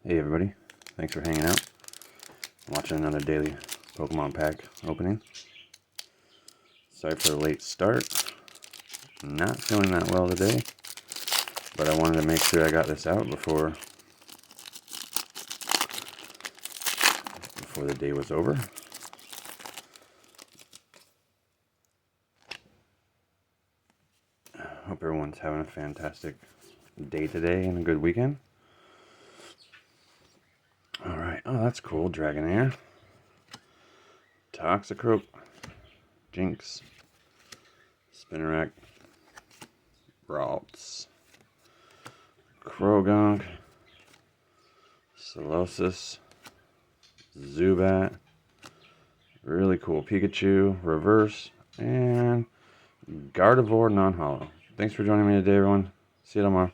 Hey everybody, thanks for hanging out, watching another daily Pokemon pack opening. Sorry for the late start, not feeling that well today, but I wanted to make sure I got this out before the day was over. Hope everyone's having a fantastic day today and a good weekend. Alright, oh that's cool, Dragonair, Toxicroak, Jinx, Spinarak, Ralts, Croagunk, Solosis, Zubat, really cool Pikachu, Reverse, and Gardevoir non-hollow. Thanks for joining me today, everyone. See you tomorrow.